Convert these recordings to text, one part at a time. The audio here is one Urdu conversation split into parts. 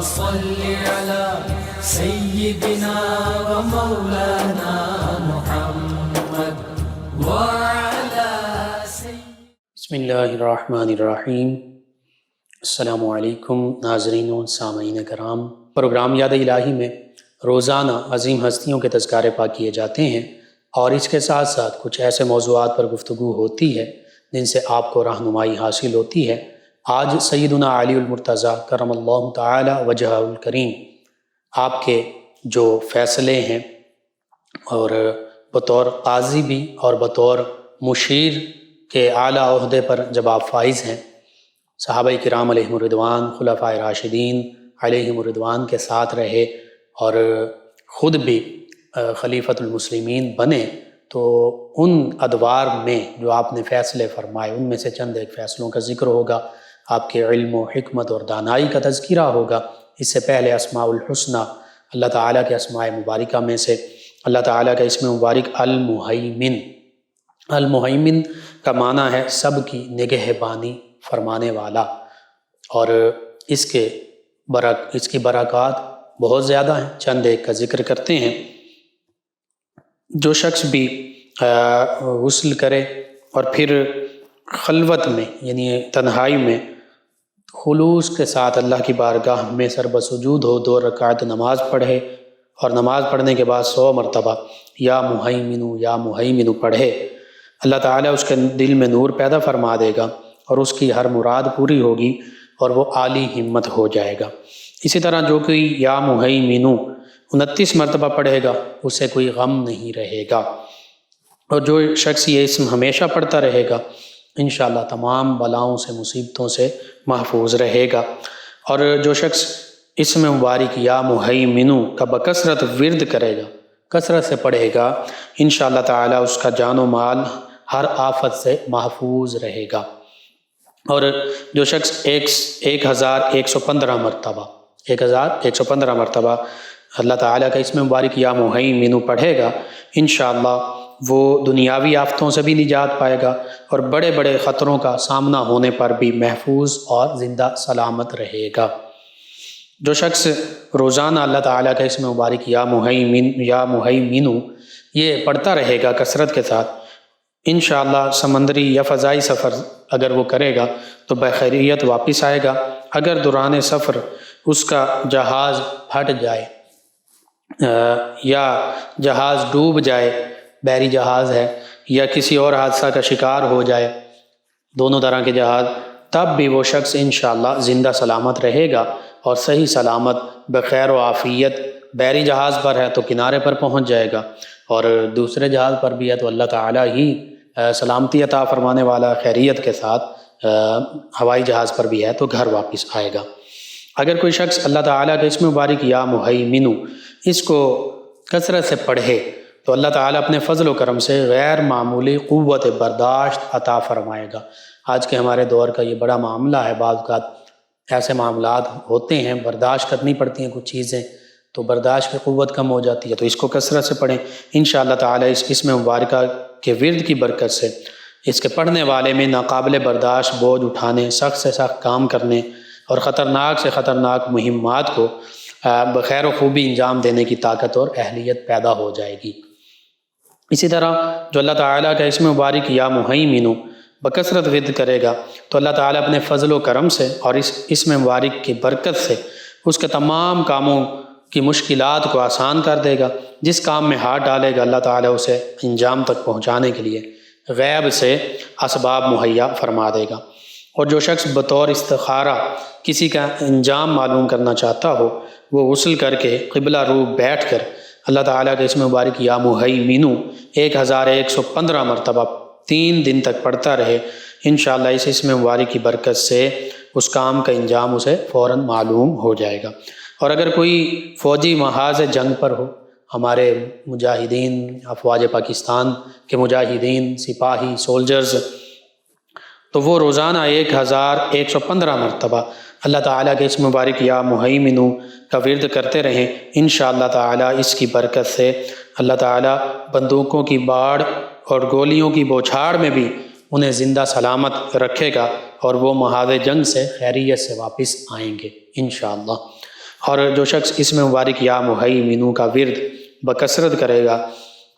صل على سيدنا ومولانا محمد وعلى بسم اللہ الرحمن الرحیم۔ السلام علیکم ناظرین و سامعین کرام۔ پروگرام یاد الہی میں روزانہ عظیم ہستیوں کے تذکارے پاک کیے جاتے ہیں، اور اس کے ساتھ ساتھ کچھ ایسے موضوعات پر گفتگو ہوتی ہے جن سے آپ کو رہنمائی حاصل ہوتی ہے۔ آج سیدنا علی المرتضیٰ کرم اللہ تعالی وجہہ الکریم آپ کے جو فیصلے ہیں، اور بطور قاضی بھی اور بطور مشیر کے اعلیٰ عہدے پر جب آپ فائز ہیں، صحابہ کرام علیہم الرضوان، خلفائے راشدین علیہم الرضوان کے ساتھ رہے اور خود بھی خلیفۃ المسلمین بنے، تو ان ادوار میں جو آپ نے فیصلے فرمائے ان میں سے چند ایک فیصلوں کا ذکر ہوگا، آپ کے علم و حکمت اور دانائی کا تذکرہ ہوگا۔ اس سے پہلے اسماء الحسنی، اللہ تعالیٰ کے اسماء مبارکہ میں سے اللہ تعالیٰ کا اسم مبارک المہیمن۔ المہیمن کا معنی ہے سب کی نگہبانی فرمانے والا، اور اس کی برکات بہت زیادہ ہیں، چند ایک کا ذکر کرتے ہیں۔ جو شخص بھی غسل کرے اور پھر خلوت میں یعنی تنہائی میں خلوص کے ساتھ اللہ کی بارگاہ میں سر بسجود ہو، 2 رکعت نماز پڑھے، اور نماز پڑھنے کے بعد 100 مرتبہ یا مہیمن پڑھے، اللہ تعالیٰ اس کے دل میں نور پیدا فرما دے گا اور اس کی ہر مراد پوری ہوگی اور وہ عالی ہمت ہو جائے گا۔ اسی طرح جو کوئی یا مہیمن 29 مرتبہ پڑھے گا اسے کوئی غم نہیں رہے گا، اور جو شخص یہ اسم ہمیشہ پڑھتا رہے گا انشاءاللہ تمام بلاؤں سے مصیبتوں سے محفوظ رہے گا۔ اور جو شخص اسم مبارک یا مہیمن کا بکثرت ورد کرے گا، کثرت سے پڑھے گا، انشاءاللہ تعالی اس کا جان و مال ہر آفت سے محفوظ رہے گا۔ اور جو شخص 1115 مرتبہ اللہ تعالیٰ کا اسم مبارک یا مہیمن پڑھے گا، انشاءاللہ وہ دنیاوی آفتوں سے بھی نجات پائے گا اور بڑے بڑے خطروں کا سامنا ہونے پر بھی محفوظ اور زندہ سلامت رہے گا۔ جو شخص روزانہ اللہ تعالیٰ کا اسم مبارک یا مہیمن یہ پڑھتا رہے گا کثرت کے ساتھ، انشاءاللہ سمندری یا فضائی سفر اگر وہ کرے گا تو بخیریت واپس آئے گا۔ اگر دوران سفر اس کا جہاز پھٹ جائے یا جہاز ڈوب جائے، بحری جہاز ہے، یا کسی اور حادثہ کا شکار ہو جائے، دونوں طرح کے جہاز، تب بھی وہ شخص انشاءاللہ زندہ سلامت رہے گا اور صحیح سلامت بخیر و عافیت بحری جہاز پر ہے تو کنارے پر پہنچ جائے گا، اور دوسرے جہاز پر بھی ہے تو اللہ تعالیٰ ہی سلامتی عطا فرمانے والا، خیریت کے ساتھ ہوائی جہاز پر بھی ہے تو گھر واپس آئے گا۔ اگر کوئی شخص اللہ تعالیٰ کا اسم مبارک یا مہیمن اس کو کثرت سے پڑھے تو اللہ تعالیٰ اپنے فضل و کرم سے غیر معمولی قوت برداشت عطا فرمائے گا۔ آج کے ہمارے دور کا یہ بڑا معاملہ ہے، بعض اوقات ایسے معاملات ہوتے ہیں برداشت کرنی پڑتی ہیں کچھ چیزیں، تو برداشت کی قوت کم ہو جاتی ہے، تو اس کو کثرت سے پڑھیں انشاءاللہ تعالیٰ۔ اس اسم مبارکہ کے ورد کی برکت سے اس کے پڑھنے والے میں ناقابل برداشت بوجھ اٹھانے، سخت سے سخت کام کرنے اور خطرناک سے خطرناک مہمات کو بخیر و خوبی انجام دینے کی طاقت اور اہلیت پیدا ہو جائے گی۔ اسی طرح جو اللہ تعالیٰ کا اسم مبارک یا مہیمن بکثرت ورد کرے گا تو اللہ تعالیٰ اپنے فضل و کرم سے اور اس اسم مبارک کی برکت سے اس کے تمام کاموں کی مشکلات کو آسان کر دے گا۔ جس کام میں ہاتھ ڈالے گا اللہ تعالیٰ اسے انجام تک پہنچانے کے لیے غیب سے اسباب مہیا فرما دے گا۔ اور جو شخص بطور استخارہ کسی کا انجام معلوم کرنا چاہتا ہو، وہ غسل کر کے قبلہ رو بیٹھ کر اللہ تعالیٰ کے اسم مبارک یا مہیمن 1115 مرتبہ 3 دن تک پڑھتا رہے، انشاءاللہ اس اسم مبارک کی برکت سے اس کام کا انجام اسے فوراً معلوم ہو جائے گا۔ اور اگر کوئی فوجی محاذ جنگ پر ہو، ہمارے مجاہدین، افواج پاکستان کے مجاہدین، سپاہی، سولجرز، تو وہ روزانہ 1115 مرتبہ اللہ تعالیٰ کے اسم مبارک یا مہیمن کا ورد کرتے رہیں، انشاءاللہ تعالیٰ اس کی برکت سے اللہ تعالیٰ بندوقوں کی باڑ اور گولیوں کی بوچھاڑ میں بھی انہیں زندہ سلامت رکھے گا اور وہ محاذ جنگ سے خیریت سے واپس آئیں گے انشاءاللہ۔ اور جو شخص اسم مبارک یا مہیمن کا ورد بکثرت کرے گا،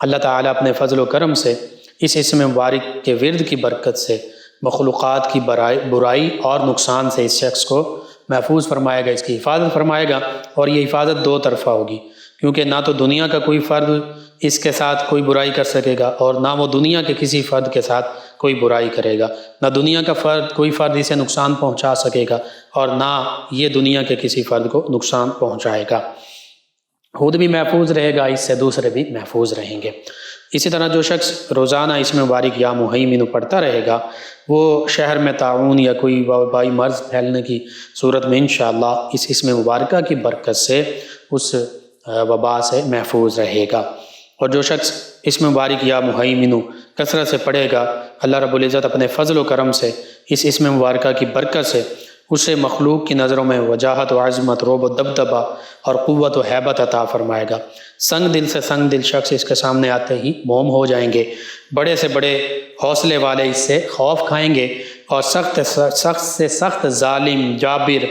اللہ تعالیٰ اپنے فضل و کرم سے اس اسم مبارک کے ورد کی برکت سے مخلوقات کی برائی اور نقصان سے اس شخص کو محفوظ فرمائے گا، اس کی حفاظت فرمائے گا۔ اور یہ حفاظت دو طرفہ ہوگی، کیونکہ نہ تو دنیا کا کوئی فرد اس کے ساتھ کوئی برائی کر سکے گا، اور نہ وہ دنیا کے کسی فرد کے ساتھ کوئی برائی کرے گا، نہ دنیا کا کوئی فرد اسے نقصان پہنچا سکے گا، اور نہ یہ دنیا کے کسی فرد کو نقصان پہنچائے گا۔ خود بھی محفوظ رہے گا، اس سے دوسرے بھی محفوظ رہیں گے۔ اسی طرح جو شخص روزانہ اسم مبارک یا مہیمن پڑھتا رہے گا، وہ شہر میں طاعون یا کوئی وبائی مرض پھیلنے کی صورت میں انشاءاللہ اس اسم مبارکہ کی برکت سے اس وبا سے محفوظ رہے گا۔ اور جو شخص اسم مبارک یا مہیمن کثرت سے پڑھے گا، اللہ رب العزت اپنے فضل و کرم سے اس اسم مبارکہ کی برکت سے اسے مخلوق کی نظروں میں وجاہت و عظمت، رعب و دبدبہ اور قوت و ہیبت عطا فرمائے گا۔ سنگ دل سے سنگ دل شخص اس کے سامنے آتے ہی موم ہو جائیں گے، بڑے سے بڑے حوصلے والے اس سے خوف کھائیں گے، اور سخت سے سخت ظالم، جابر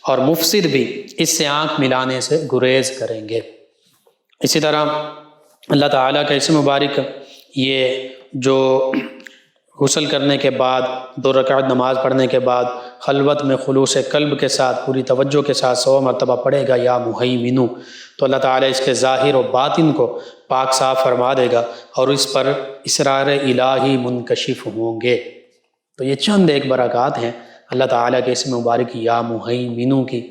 اور مفسد بھی اس سے آنکھ ملانے سے گریز کریں گے۔ اسی طرح اللہ تعالیٰ کا اسم مبارک یہ جو غسل کرنے کے بعد 2 رکعت نماز پڑھنے کے بعد خلوت میں خلوص قلب کے ساتھ پوری توجہ کے ساتھ 100 مرتبہ پڑھے گا یا مہیمن، تو اللہ تعالیٰ اس کے ظاہر و باطن کو پاک صاف فرما دے گا، اور اس پر اسرار الہی منکشف ہوں گے۔ تو یہ چند ایک برکات ہیں اللہ تعالیٰ کے اسم مبارک یا مہیمن کی۔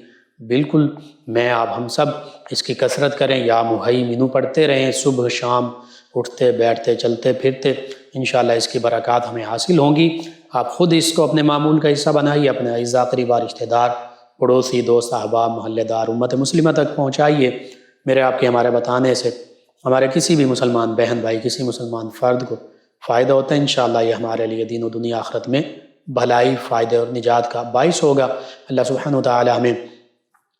بالکل میں آپ ہم سب اس کی کثرت کریں، یا مہیمن پڑھتے رہیں، صبح شام اٹھتے بیٹھتے چلتے پھرتے، انشاءاللہ اس کی برکات ہمیں حاصل ہوں گی۔ آپ خود اس کو اپنے معمول کا حصہ بنائیے، اپنے اعزاء قریبا، رشتہ دار، پڑوسی، دوست، احباب، محلہ دار، امت مسلمہ تک پہنچائیے۔ میرے آپ کے ہمارے بتانے سے ہمارے کسی بھی مسلمان بہن بھائی، کسی مسلمان فرد کو فائدہ ہوتا ہے، انشاءاللہ یہ ہمارے لیے دین و دنیا آخرت میں بھلائی، فائدے اور نجات کا باعث ہوگا۔ اللہ سبحانہ وتعالی ہمیں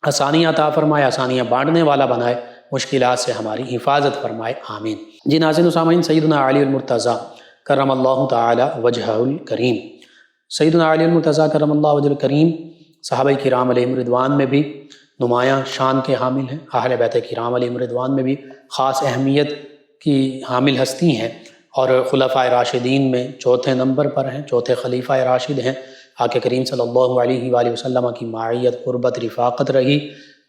آسانیاں عطا فرمائے، آسانیاں بانٹنے والا بنائے، مشکلات سے ہماری حفاظت فرمائے، آمین۔ جی ناظرین و سامعین، سیدنا علی المرتضیٰ کرم اللہ تعالی وجہہ الکریم، سیدنا علی المرتضیٰ کرم اللہ وجہ الکریم صحابہ کرام علیہم رضوان میں بھی نمایاں شان کے حامل ہیں، اہل بیت کرام علیہم رضوان میں بھی خاص اہمیت کی حامل ہستی ہیں، اور خلفائے راشدین میں چوتھے نمبر پر ہیں، چوتھے خلیفہ راشد ہیں۔ آقا کریم صلی اللہ علیہ وآلہ وسلم کی معیت، قربت، رفاقت رہی۔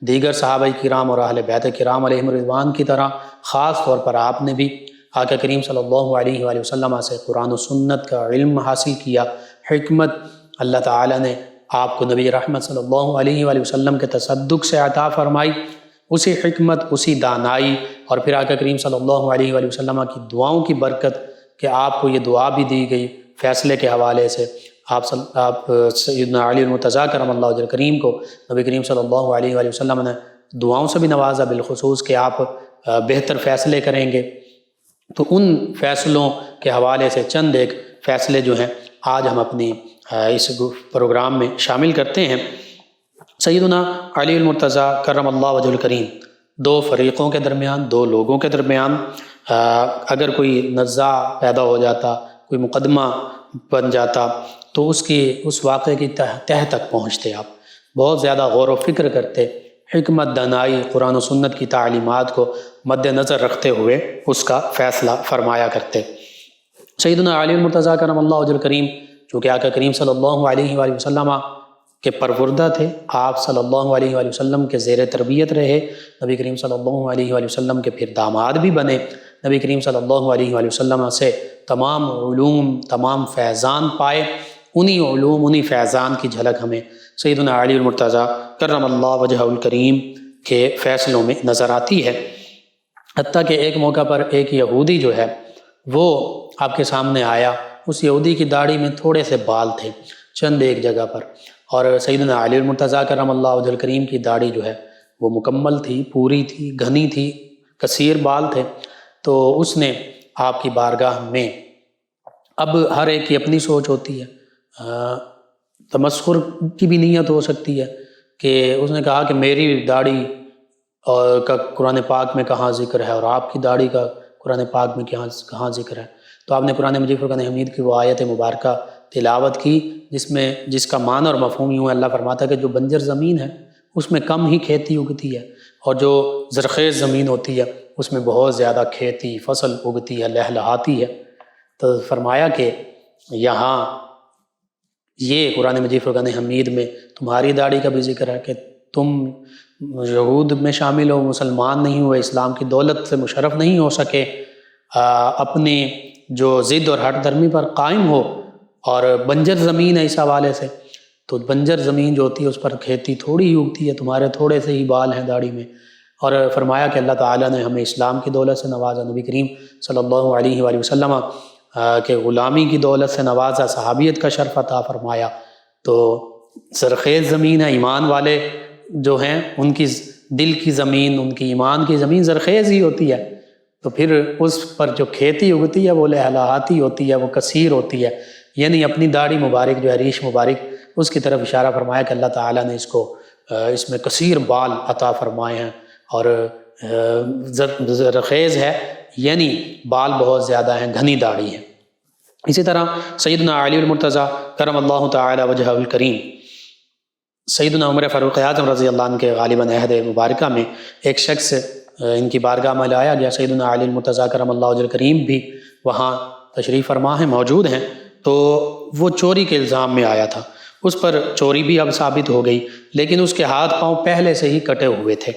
دیگر صحابہ کرام اور اہل بیت کرام علیہم رضوان کی طرح خاص طور پر آپ نے بھی آقا کریم صلی اللہ علیہ وآلہ وسلم سے قرآن و سنت کا علم حاصل کیا، حکمت اللہ تعالیٰ نے آپ کو نبی رحمت صلی اللہ علیہ وآلہ وسلم کے تصدق سے عطا فرمائی، اسی حکمت، اسی دانائی، اور پھر آقا کریم صلی اللہ علیہ وآلہ وسلم کی دعاؤں کی برکت کہ آپ کو یہ دعا بھی دی گئی فیصلے کے حوالے سے۔ آپ سیدنا علی المرتضیٰ کرم اللہ وجہ الکریم کو نبی کریم صلی اللہ علیہ وآلہ وسلم نے دعاؤں سے بھی نوازا، بالخصوص کہ آپ بہتر فیصلے کریں گے۔ تو ان فیصلوں کے حوالے سے چند ایک فیصلے جو ہیں آج ہم اپنی اس پروگرام میں شامل کرتے ہیں۔ سیدنا علی المرتضیٰ کرم اللہ وجہ الکریم 2 فریقوں کے درمیان، 2 لوگوں کے درمیان اگر کوئی نزاع پیدا ہو جاتا، کوئی مقدمہ بن جاتا، تو اس واقعے کی تہ تک پہنچتے، آپ بہت زیادہ غور و فکر کرتے، حکمت، دانائی، قرآن و سنت کی تعلیمات کو مد نظر رکھتے ہوئے اس کا فیصلہ فرمایا کرتے۔ سیدنا علی المرتضیٰ کرم اللہ وجہ الکریم چونکہ آقا کریم صلی اللہ علیہ وآلہ وسلم کے پروردہ تھے، آپ صلی اللہ علیہ وآلہ وسلم کے زیر تربیت رہے، نبی کریم صلی اللہ علیہ وآلہ وسلم کے پھر داماد بھی بنے، نبی کریم صلی اللہ علیہ وآلہ وسلم سے تمام علوم، تمام فیضان پائے۔ انہی علوم، انہی فیضان کی جھلک ہمیں سیدنا علی المرتضیٰ کرم اللہ وجہ الکریم کے فیصلوں میں نظر آتی ہے۔ حتیٰ کہ ایک موقع پر ایک یہودی جو ہے وہ آپ کے سامنے آیا، اس یہودی کی داڑھی میں تھوڑے سے بال تھے چند ایک جگہ پر، اور سیدنا علی المرتضیٰ کرم اللہ وجہ الکریم کی داڑھی جو ہے وہ مکمل تھی، پوری تھی، گھنی تھی، کثیر بال تھے۔ تو اس نے آپ کی بارگاہ میں، اب ہر ایک کی اپنی سوچ ہوتی ہے، تمسخر کی بھی نیت ہو سکتی ہے، کہ اس نے کہا کہ میری داڑھی کا قرآن پاک میں کہاں ذکر ہے، اور آپ کی داڑھی کا قرآن پاک میں کہاں ذکر ہے۔ تو آپ نے قرآن مجید فرقان حمید کی وہ آیت مبارکہ تلاوت کی، جس کا معنی اور مفہوم یوں ہے، اللہ فرماتا ہے کہ جو بنجر زمین ہے اس میں کم ہی کھیتی اگتی ہے، اور جو زرخیز زمین ہوتی ہے اس میں بہت زیادہ کھیتی فصل اگتی ہے، لہلہاتی ہے۔ تو فرمایا کہ یہاں یہ قرآن مجید فرقان حمید میں تمہاری داڑھی کا بھی ذکر ہے کہ تم یہود میں شامل ہو، مسلمان نہیں ہوئے، اسلام کی دولت سے مشرف نہیں ہو سکے، اپنی جو ضد اور ہٹ درمی پر قائم ہو، اور بنجر زمین ہے اس حوالے سے، تو بنجر زمین جو ہوتی ہے اس پر کھیتی تھوڑی ہی اگتی ہے، تمہارے تھوڑے سے ہی بال ہیں داڑھی میں۔ اور فرمایا کہ اللہ تعالیٰ نے ہمیں اسلام کی دولت سے نوازا، نبی کریم صلی اللہ علیہ وآلہ وسلم کہ غلامی کی دولت سے نوازا، صحابیت کا شرف عطا فرمایا۔ تو زرخیز زمین ہے، ایمان والے جو ہیں ان کی دل کی زمین، ان کی ایمان کی زمین زرخیز ہی ہوتی ہے، تو پھر اس پر جو کھیتی اگتی ہے وہ لہلہاتی ہوتی ہے، وہ کثیر ہوتی ہے، یعنی اپنی داڑھی مبارک جو ہے ریش مبارک، اس کی طرف اشارہ فرمایا کہ اللہ تعالیٰ نے اس میں کثیر بال عطا فرمائے ہیں، اور زرخیز ہے یعنی بال بہت زیادہ ہیں، گھنی داڑھی ہے۔ اسی طرح سیدنا علی المرتضیٰ کرم اللہ تعالی وجہہ الکریم، سیدنا عمر فاروق اعظم رضی اللہ عنہ کے غالباً عہد مبارکہ میں ایک شخص ان کی بارگاہ میں لایا گیا، سیدنا علی المرتضیٰ کرم اللہ وجہہ الکریم بھی وہاں تشریف فرما ہیں، موجود ہیں، تو وہ چوری کے الزام میں آیا تھا، اس پر چوری بھی اب ثابت ہو گئی، لیکن اس کے ہاتھ پاؤں پہلے سے ہی کٹے ہوئے تھے۔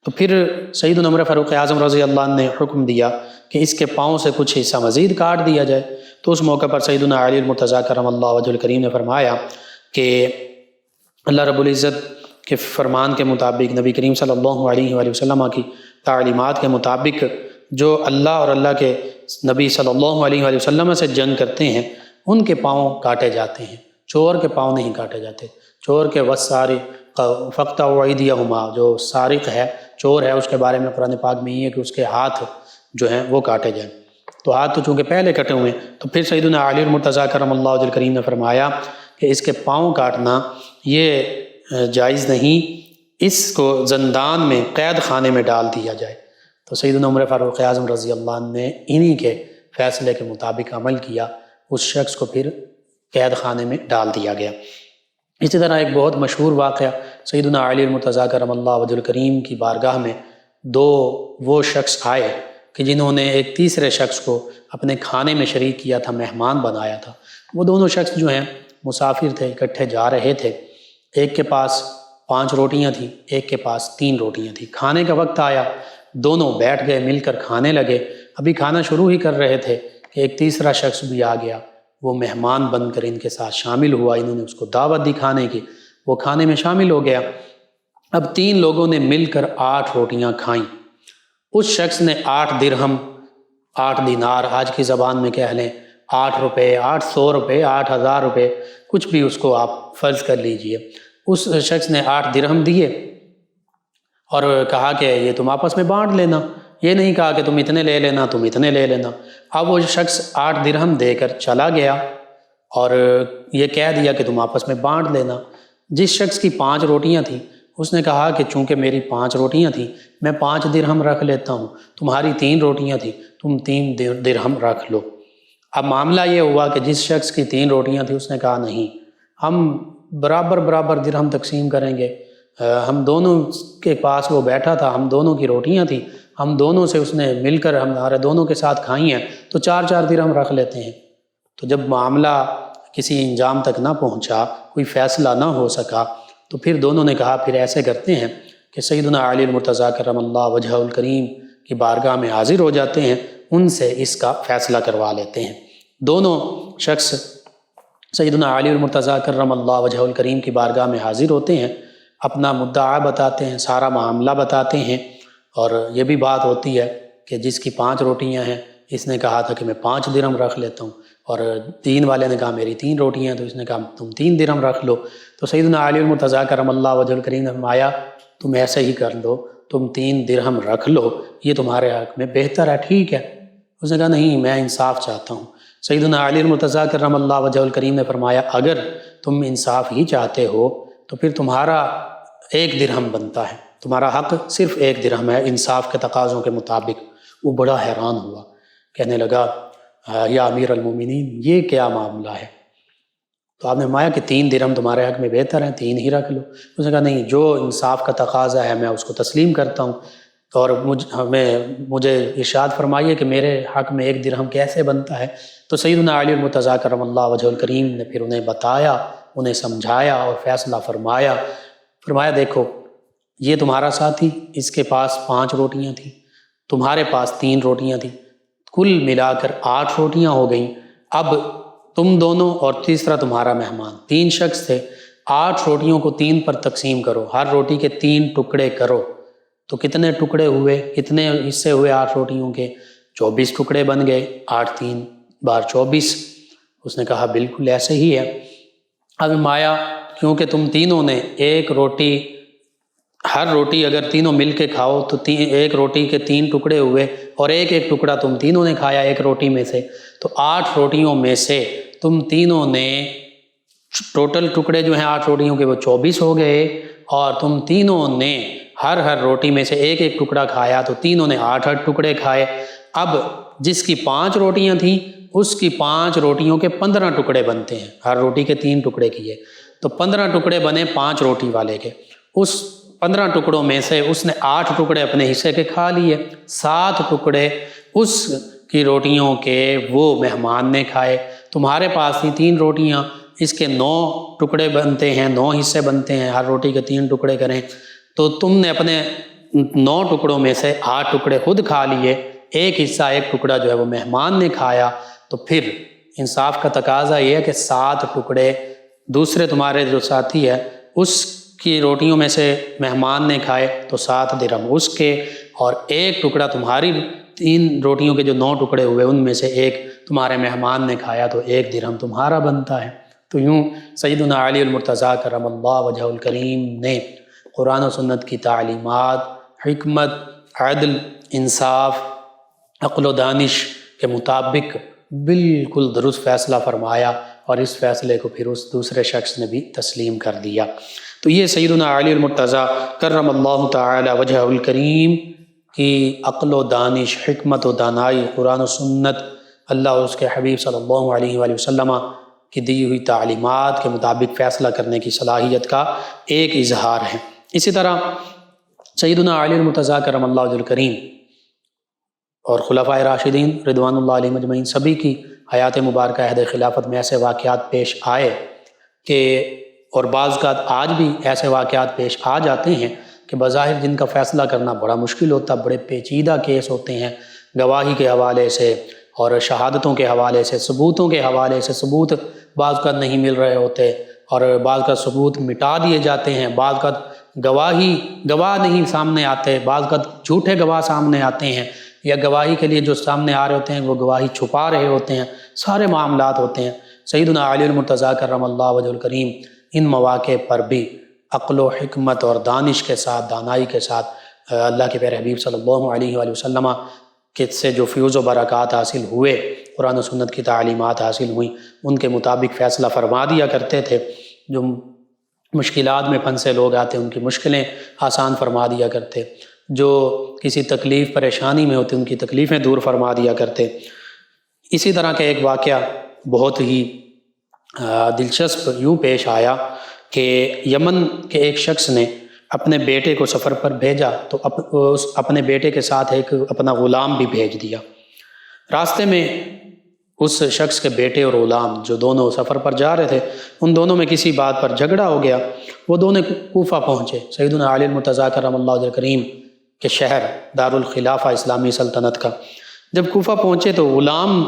تو پھر سیدنا عمر فاروق اعظم رضی اللہ عنہ نے حکم دیا کہ اس کے پاؤں سے کچھ حصہ مزید کاٹ دیا جائے۔ تو اس موقع پر سیدنا علی المرتضیٰ کرم اللہ وجہہ الکریم نے فرمایا کہ اللہ رب العزت کے فرمان کے مطابق، نبی کریم صلی اللہ علیہ وآلہ وسلم کی تعلیمات کے مطابق، جو اللہ اور اللہ کے نبی صلی اللہ علیہ وآلہ وسلم سے جنگ کرتے ہیں ان کے پاؤں کاٹے جاتے ہیں، چور کے پاؤں نہیں کاٹے جاتے۔ چور کے والسارق فاقطعوا ایدیہما، جو سارق ہے، چور ہے، اس کے بارے میں قرآن پاک میں یہ ہے کہ اس کے ہاتھ جو ہیں وہ کاٹے جائیں، تو ہاتھ تو چونکہ پہلے کٹے ہوئے ہیں، تو پھر سیدنا علی المرتضیٰ کرم اللہ وجہہ الکریم نے فرمایا کہ اس کے پاؤں کاٹنا یہ جائز نہیں، اس کو زندان میں قید خانے میں ڈال دیا جائے۔ تو سیدنا عمر فاروق اعظم رضی اللہ عنہ نے انہی کے فیصلے کے مطابق عمل کیا، اس شخص کو پھر قید خانے میں ڈال دیا گیا۔ اسی طرح ایک بہت مشہور واقعہ، سیدنا علی المرتضیٰ کرم اللہ وجہہ الکریم کی بارگاہ میں دو وہ شخص آئے کہ جنہوں نے ایک تیسرے شخص کو اپنے کھانے میں شریک کیا تھا، مہمان بنایا تھا۔ وہ دونوں شخص جو ہیں مسافر تھے، اکٹھے جا رہے تھے، ایک کے پاس 5 روٹیاں تھیں، ایک کے پاس 3 روٹیاں تھیں۔ کھانے کا وقت آیا، دونوں بیٹھ گئے، مل کر کھانے لگے۔ ابھی کھانا شروع ہی کر رہے تھے کہ ایک تیسرا شخص بھی آ گیا، وہ مہمان بن کر ان کے ساتھ شامل ہوا، انہوں نے اس کو دعوت دی کھانے کی، وہ کھانے میں شامل ہو گیا۔ اب 3 لوگوں نے مل کر 8 روٹیاں کھائیں۔ اس شخص نے 8 درہم، 8 دینار، آج کی زبان میں کہہ لیں 8 روپے، 800 روپے، 8000 روپے، کچھ بھی اس کو آپ فرض کر لیجئے۔ اس شخص نے 8 درہم دیے اور کہا کہ یہ تم آپس میں بانٹ لینا، یہ نہیں کہا کہ تم اتنے لے لینا، تم اتنے لے لینا۔ اب وہ شخص 8 درہم دے کر چلا گیا اور یہ کہہ دیا کہ تم آپس میں بانٹ لینا۔ جس شخص کی 5 روٹیاں تھیں اس نے کہا کہ چونکہ میری 5 روٹیاں تھیں میں 5 درہم رکھ لیتا ہوں، تمہاری 3 روٹیاں تھیں تم 3 درہم رکھ لو۔ اب معاملہ یہ ہوا کہ جس شخص کی 3 روٹیاں تھیں اس نے کہا نہیں، ہم برابر برابر درہم تقسیم کریں گے، ہم دونوں کے پاس وہ بیٹھا تھا، ہم دونوں کی روٹیاں تھیں، ہم دونوں سے اس نے مل کر ہمارے دونوں کے ساتھ کھائی ہیں، تو 4 درہم رکھ لیتے ہیں۔ تو جب معاملہ کسی انجام تک نہ پہنچا، کوئی فیصلہ نہ ہو سکا، تو پھر دونوں نے کہا پھر ایسے کرتے ہیں کہ سیدنا علی المرتضیٰ کرم اللہ وجہہ الکریم کی بارگاہ میں حاضر ہو جاتے ہیں، ان سے اس کا فیصلہ کروا لیتے ہیں۔ دونوں شخص سیدنا علی المرتضیٰ کرم اللہ وجہہ الکریم کی بارگاہ میں حاضر ہوتے ہیں، اپنا مدعا بتاتے ہیں، سارا معاملہ بتاتے ہیں، اور یہ بھی بات ہوتی ہے کہ جس کی 5 روٹیاں ہیں اس نے کہا تھا کہ میں 5 درہم رکھ لیتا ہوں، اور 3 والے نے کہا میری 3 روٹیاں ہیں، تو اس نے کہا تم 3 درہم رکھ لو۔ تو سیدنا علی المرتضیٰ کرم اللہ وجہہ الکریم نے فرمایا تم ایسے ہی کر لو، تم 3 درہم رکھ لو، یہ تمہارے حق میں بہتر ہے، ٹھیک ہے۔ اس نے کہا نہیں، میں انصاف چاہتا ہوں۔ سیدنا علی المرتضیٰ کرم اللہ وجہہ الکریم نے فرمایا اگر تم انصاف ہی چاہتے ہو تو پھر تمہارا 1 درہم بنتا ہے، تمہارا حق صرف 1 درہم ہے انصاف کے تقاضوں کے مطابق۔ وہ بڑا حیران ہوا، کہنے لگا یا امیر المومنین یہ کیا معاملہ ہے؟ تو آپ نے فرمایا کہ 3 درہم تمہارے حق میں بہتر ہیں، 3 ہی رکھ لو۔ اس نے کہا نہیں، جو انصاف کا تقاضا ہے میں اس کو تسلیم کرتا ہوں، اور مجھے ارشاد فرمائیے کہ میرے حق میں 1 درہم کیسے بنتا ہے۔ تو سیدنا علی المرتضیٰ کرم اللہ وجہہ الکریم نے پھر انہیں بتایا، انہیں سمجھایا اور فیصلہ فرمایا دیکھو یہ تمہارا ساتھی، اس کے پاس 5 روٹیاں تھیں، تمہارے پاس 3 روٹیاں تھیں، کل ملا کر 8 روٹیاں ہو گئیں۔ اب تم دونوں اور تیسرا تمہارا مہمان، 3 شخص تھے، 8 روٹیوں کو 3 پر تقسیم کرو، ہر روٹی کے 3 ٹکڑے کرو۔ تو کتنے ٹکڑے ہوئے، کتنے حصے ہوئے 8 روٹیوں کے؟ 24 ٹکڑے بن گئے، 8 3 بار 24۔ اس نے کہا بالکل ایسے ہی ہے۔ اب مایا کیونکہ تم تینوں نے ایک روٹی، ہر روٹی اگر تینوں مل کے کھاؤ تو ایک روٹی کے 3 ٹکڑے ہوئے، اور ایک ٹکڑا تم تینوں نے کھایا ایک روٹی میں سے، تو 8 روٹیوں میں سے تم تینوں نے ٹوٹل ٹکڑے جو ہیں 8 روٹیوں کے وہ 24 ہو گئے، اور تم تینوں نے ہر روٹی میں سے ایک ٹکڑا کھایا، تو تینوں نے 8 ٹکڑے کھائے۔ اب جس کی 5 روٹیاں تھیں اس کی 5 روٹیوں کے 15 ٹکڑے بنتے ہیں، ہر روٹی کے 3 ٹکڑے کیے تو 15 ٹکڑے بنے 5 روٹی والے کے۔ اس 15 ٹکڑوں میں سے اس نے 8 ٹکڑے اپنے حصے کے کھا لیے، 7 ٹکڑے اس کی روٹیوں کے وہ مہمان نے کھائے۔ تمہارے پاس تھی 3 روٹیاں، اس کے 9 ٹکڑے بنتے ہیں، 9 حصے بنتے ہیں، ہر روٹی کے 3 ٹکڑے کریں، تو تم نے اپنے 9 ٹکڑوں میں سے 8 ٹکڑے خود کھا لیے، ایک حصہ، ایک ٹکڑا جو ہے وہ مہمان نے کھایا۔ تو پھر انصاف کا تقاضا یہ ہے کہ 7 ٹکڑے دوسرے تمہارے جو ساتھی ہے اس کی روٹیوں میں سے مہمان نے کھائے تو 7 درہم اس کے، اور ایک ٹکڑا تمہاری 3 روٹیوں کے جو 9 ٹکڑے ہوئے ان میں سے ایک تمہارے مہمان نے کھایا تو 1 درہم تمہارا بنتا ہے۔ تو یوں سیدنا علی المرتضیٰ کرم اللہ وجہ الکریم نے قرآن و سنت کی تعلیمات، حکمت، عدل، انصاف، عقل و دانش کے مطابق بالکل درست فیصلہ فرمایا، اور اس فیصلے کو پھر اس دوسرے شخص نے بھی تسلیم کر دیا۔ تو یہ سیدنا علی المرتضیٰ کرم اللہ تعالی وجہ الکریم کی عقل و دانش، حکمت و دانائی، قرآن و سنت، اللہ اور اس کے حبیب صلی اللہ علیہ وآلہ وسلم کی دی ہوئی تعلیمات کے مطابق فیصلہ کرنے کی صلاحیت کا ایک اظہار ہے۔ اسی طرح سیدنا علی المرتضیٰ کرم اللہ وجہ الکریم اور خلفائے راشدین رضوان اللہ علیہم اجمعین سبھی کی حیات مبارکہ عہد خلافت میں ایسے واقعات پیش آئے کہ، اور بعض اوقات آج بھی ایسے واقعات پیش آ جاتے ہیں کہ بظاہر جن کا فیصلہ کرنا بڑا مشکل ہوتا، بڑے پیچیدہ کیس ہوتے ہیں، گواہی کے حوالے سے اور شہادتوں کے حوالے سے، ثبوتوں کے حوالے سے، ثبوت بعض اوقات نہیں مل رہے ہوتے، اور بعض کا ثبوت مٹا دیے جاتے ہیں، بعض کا گواہ نہیں سامنے آتے، بعض کا جھوٹے گواہ سامنے آتے ہیں، یا گواہی کے لیے جو سامنے آ رہے ہوتے ہیں وہ گواہی چھپا رہے ہوتے ہیں، سارے معاملات ہوتے ہیں۔ سیدنا علی المرتضیٰ کرم اللہ وجہ الکریم ان مواقع پر بھی عقل و حکمت اور دانش کے ساتھ، دانائی کے ساتھ اللہ کے پیارے حبیب صلی اللہ علیہ وآلہ وسلم کے سے جو فیوز و برکات حاصل ہوئے، قرآن و سنت کی تعلیمات حاصل ہوئیں، ان کے مطابق فیصلہ فرما دیا کرتے تھے۔ جو مشکلات میں پھنسے لوگ آتے ان کی مشکلیں آسان فرما دیا کرتے، جو کسی تکلیف پریشانی میں ہوتے ان کی تکلیفیں دور فرما دیا کرتے۔ اسی طرح کا ایک واقعہ بہت ہی دلچسپ یوں پیش آیا کہ یمن کے ایک شخص نے اپنے بیٹے کو سفر پر بھیجا، تو اپنے بیٹے کے ساتھ ایک اپنا غلام بھی بھیج دیا۔ راستے میں اس شخص کے بیٹے اور غلام جو دونوں سفر پر جا رہے تھے، ان دونوں میں کسی بات پر جھگڑا ہو گیا، وہ دونوں کوفہ پہنچے، سیدنا علی المرتضیٰ کرم اللہ وجہ الکریم کے شہر دارالخلافہ اسلامی سلطنت کا۔ جب کوفہ پہنچے تو غلام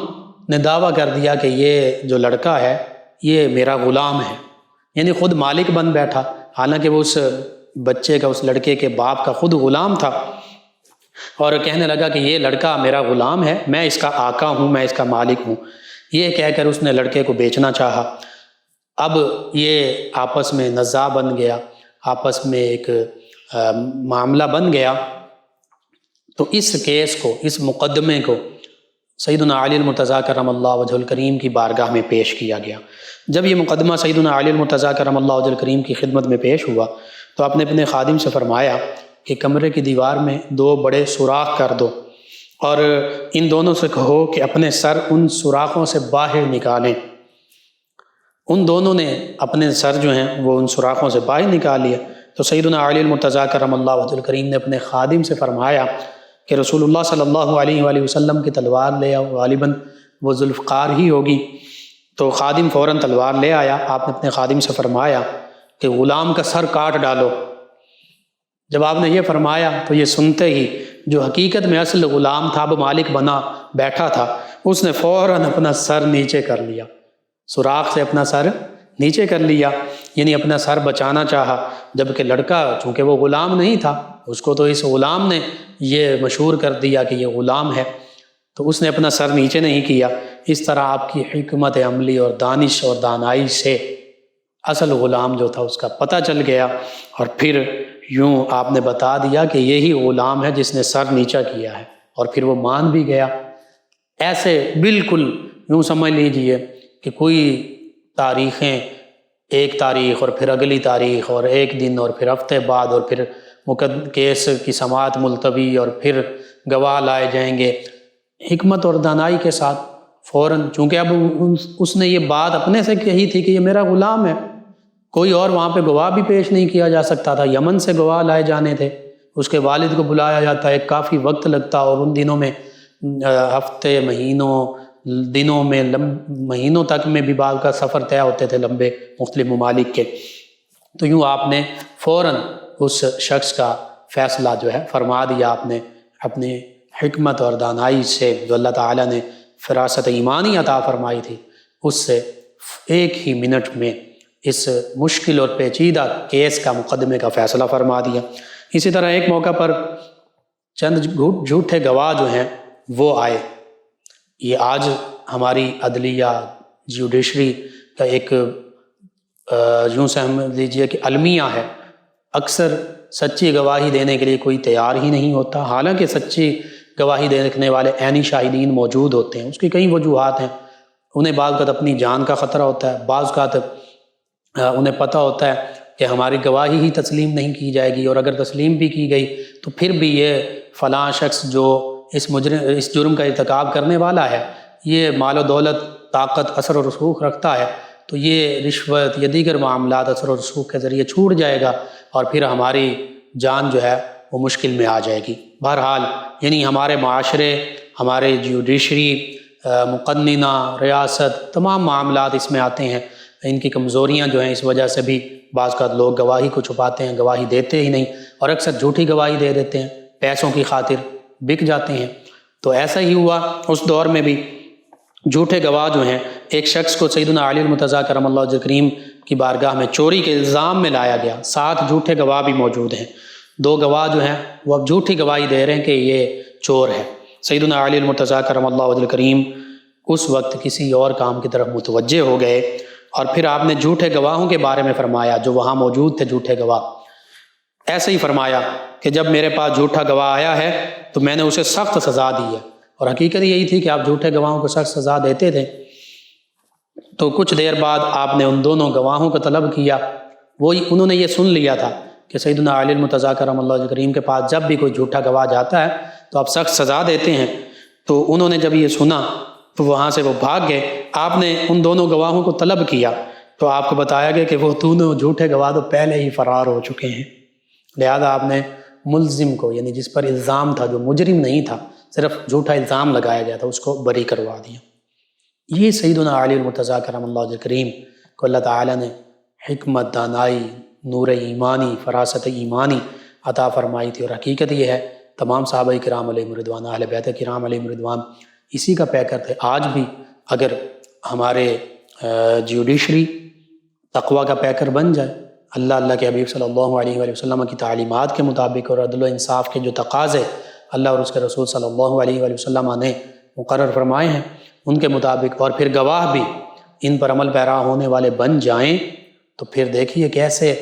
نے دعویٰ کر دیا کہ یہ جو لڑکا ہے یہ میرا غلام ہے، یعنی خود مالک بن بیٹھا، حالانکہ وہ اس بچے کا، اس لڑکے کے باپ کا خود غلام تھا، اور کہنے لگا کہ یہ لڑکا میرا غلام ہے، میں اس کا آقا ہوں، میں اس کا مالک ہوں۔ یہ کہہ کر اس نے لڑکے کو بیچنا چاہا۔ اب یہ آپس میں نزاع بن گیا، آپس میں ایک معاملہ بن گیا، تو اس کیس کو، اس مقدمے کو سیدنا علی المرتضیٰ کرم اللہ وجہ الکریم کی بارگاہ میں پیش کیا گیا۔ جب یہ مقدمہ سیدنا علی المرتضیٰ کرم اللہ وجہ الکریم کی خدمت میں پیش ہوا تو آپ نے اپنے خادم سے فرمایا کہ کمرے کی دیوار میں 2 بڑے سوراخ کر دو، اور ان دونوں سے کہو کہ اپنے سر ان سوراخوں سے باہر نکالیں۔ ان دونوں نے اپنے سر جو ہیں وہ ان سوراخوں سے باہر نکال لیا۔ تو سیدنا علی المرتضیٰ کرم اللہ وجہ الکریم نے اپنے خادم سے فرمایا کہ رسول اللہ صلی اللہ علیہ وآلہ وسلم کی تلوار لے آؤ، غالباً وہ ذوالفقار ہی ہوگی۔ تو خادم فوراً تلوار لے آیا۔ آپ نے اپنے خادم سے فرمایا کہ غلام کا سر کاٹ ڈالو۔ جب آپ نے یہ فرمایا تو یہ سنتے ہی جو حقیقت میں اصل غلام تھا، اب مالک بنا بیٹھا تھا، اس نے فوراً اپنا سر نیچے کر لیا، سوراخ سے اپنا سر نیچے کر لیا، یعنی اپنا سر بچانا چاہا۔ جبکہ لڑکا چونکہ وہ غلام نہیں تھا، اس کو تو اس غلام نے یہ مشہور کر دیا کہ یہ غلام ہے، تو اس نے اپنا سر نیچے نہیں کیا۔ اس طرح آپ کی حکمت عملی اور دانش اور دانائی سے اصل غلام جو تھا اس کا پتہ چل گیا، اور پھر یوں آپ نے بتا دیا کہ یہی غلام ہے جس نے سر نیچا کیا ہے، اور پھر وہ مان بھی گیا۔ ایسے بالکل یوں سمجھ لیجئے کہ کوئی تاریخیں، ایک تاریخ اور پھر اگلی تاریخ اور ایک دن اور پھر ہفتے بعد اور پھر کیس کی سماعت ملتوی اور پھر گواہ لائے جائیں گے، حکمت اور دانائی کے ساتھ فوراً، چونکہ اب اس نے یہ بات اپنے سے کہی تھی کہ یہ میرا غلام ہے، کوئی اور وہاں پہ گواہ بھی پیش نہیں کیا جا سکتا تھا، یمن سے گواہ لائے جانے تھے، اس کے والد کو بلایا جاتا ہے، کافی وقت لگتا، اور ان دنوں میں ہفتے، مہینوں، دنوں میں مہینوں تک میں بھی بعض کا سفر طے ہوتے تھے لمبے مختلف ممالک کے۔ تو یوں آپ نے فوراً اس شخص کا فیصلہ جو ہے فرما دیا، آپ نے اپنی حکمت اور دانائی سے جو اللہ تعالیٰ نے فراست ایمانی عطا فرمائی تھی، اس سے ایک ہی منٹ میں اس مشکل اور پیچیدہ کیس کا مقدمے کا فیصلہ فرما دیا۔ اسی طرح ایک موقع پر چند جھوٹے گواہ جو ہیں وہ آئے۔ یہ آج ہماری عدلیہ جوڈیشری کا ایک یوں سمجھ لیجیے کہ المیہ ہے، اکثر سچی گواہی دینے کے لیے کوئی تیار ہی نہیں ہوتا، حالانکہ سچی گواہی دینے والے عینی شاہدین موجود ہوتے ہیں۔ اس کی کئی وجوہات ہیں، انہیں بعض اوقات اپنی جان کا خطرہ ہوتا ہے، بعض اوقات انہیں پتہ ہوتا ہے کہ ہماری گواہی ہی تسلیم نہیں کی جائے گی، اور اگر تسلیم بھی کی گئی تو پھر بھی یہ فلاں شخص جو اس جرم کا ارتکاب کرنے والا ہے، یہ مال و دولت، طاقت، اثر و رسوخ رکھتا ہے، تو یہ رشوت یا دیگر معاملات اثر و رسوخ کے ذریعے چھوٹ جائے گا، اور پھر ہماری جان جو ہے وہ مشکل میں آ جائے گی۔ بہرحال یعنی ہمارے معاشرے، ہمارے جوڈیشری، مقننہ، ریاست، تمام معاملات اس میں آتے ہیں۔ ان کی کمزوریاں جو ہیں، اس وجہ سے بھی بعض کا لوگ گواہی کو چھپاتے ہیں، گواہی دیتے ہی نہیں، اور اکثر جھوٹی گواہی دے دیتے ہیں، پیسوں کی خاطر بک جاتے ہیں۔ تو ایسا ہی ہوا اس دور میں بھی، جھوٹے گواہ جو ہیں، ایک شخص کو سیدنا علی المرتضیٰ کرم اللہ وجہ کریم کی بارگاہ میں چوری کے الزام میں لایا گیا، 7 جھوٹے گواہ بھی موجود ہیں۔ 2 گواہ جو ہیں وہ اب جھوٹی گواہی دے رہے ہیں کہ یہ چور ہے۔ سیدنا علی المرتضیٰ کرم اللہ وجہ کریم اس وقت کسی اور کام کی طرف متوجہ ہو گئے، اور پھر آپ نے جھوٹے گواہوں کے بارے میں فرمایا جو وہاں موجود تھے، جھوٹے گواہ، ایسے ہی فرمایا کہ جب میرے پاس جھوٹا گواہ آیا ہے تو میں نے اسے سخت سزا دی ہے، اور حقیقت یہی تھی کہ آپ جھوٹے گواہوں کو سخت سزا دیتے تھے۔ تو کچھ دیر بعد آپ نے ان دونوں گواہوں کو طلب کیا، انہوں نے یہ سن لیا تھا کہ سیدنا علی المرتضیٰ کرم اللہ وجہ کریم کے پاس جب بھی کوئی جھوٹا گواہ جاتا ہے تو آپ سخت سزا دیتے ہیں۔ تو انہوں نے جب یہ سنا تو وہاں سے وہ بھاگ گئے۔ آپ نے ان دونوں گواہوں کو طلب کیا تو آپ کو بتایا گیا کہ وہ دونوں جھوٹے گواہ تو پہلے ہی فرار ہو چکے ہیں، لہذا آپ نے ملزم کو، یعنی جس پر الزام تھا، جو مجرم نہیں تھا، صرف جھوٹا الزام لگایا گیا تھا، اس کو بری کروا دیا۔ یہ سیدنا علی المرتضیٰ کرم اللہ وجہ کریم کو اللہ تعالیٰ نے حکمت، دانائی، نور ایمانی، فراست ایمانی عطا فرمائی تھی، اور حقیقت یہ ہے تمام صحابہ کرام علیہم رضوان، اہل بیت کرام علیہم رضوان اسی کا پیکر تھے۔ آج بھی اگر ہمارے جوڈیشری تقوی کا پیکر بن جائے، اللہ کے حبیب صلی اللہ علیہ وآلہ وسلم کی تعلیمات کے مطابق اور عدل و انصاف کے جو تقاضے اللہ اور اس کے رسول صلی اللہ علیہ وآلہ وسلم نے مقرر فرمائے ہیں ان کے مطابق، اور پھر گواہ بھی ان پر عمل پیرا ہونے والے بن جائیں، تو پھر دیکھیے کیسے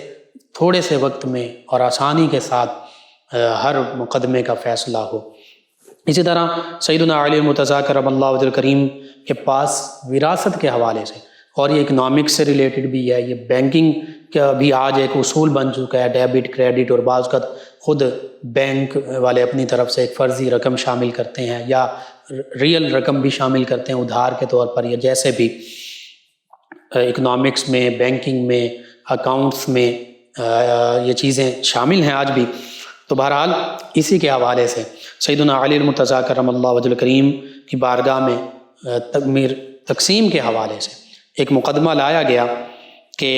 تھوڑے سے وقت میں اور آسانی کے ساتھ ہر مقدمے کا فیصلہ ہو۔ اسی طرح سیدنا علی المرتضیٰ کرم اللہ وجہ کریم کے پاس وراثت کے حوالے سے، اور یہ اکنامکس سے ریلیٹڈ بھی ہے، یہ بینکنگ کا بھی آج ایک اصول بن چکا ہے، ڈیبٹ، کریڈٹ، اور بعض کا خود بینک والے اپنی طرف سے ایک فرضی رقم شامل کرتے ہیں یا ریئل رقم بھی شامل کرتے ہیں ادھار کے طور پر، یا جیسے بھی اکنامکس میں، بینکنگ میں، اکاؤنٹس میں یہ چیزیں شامل ہیں آج بھی۔ تو بہرحال اسی کے حوالے سے سیدنا علی المرتضیٰ کرم اللہ وجہ الکریم کی بارگاہ میں تقسیم کے حوالے سے ایک مقدمہ لایا گیا کہ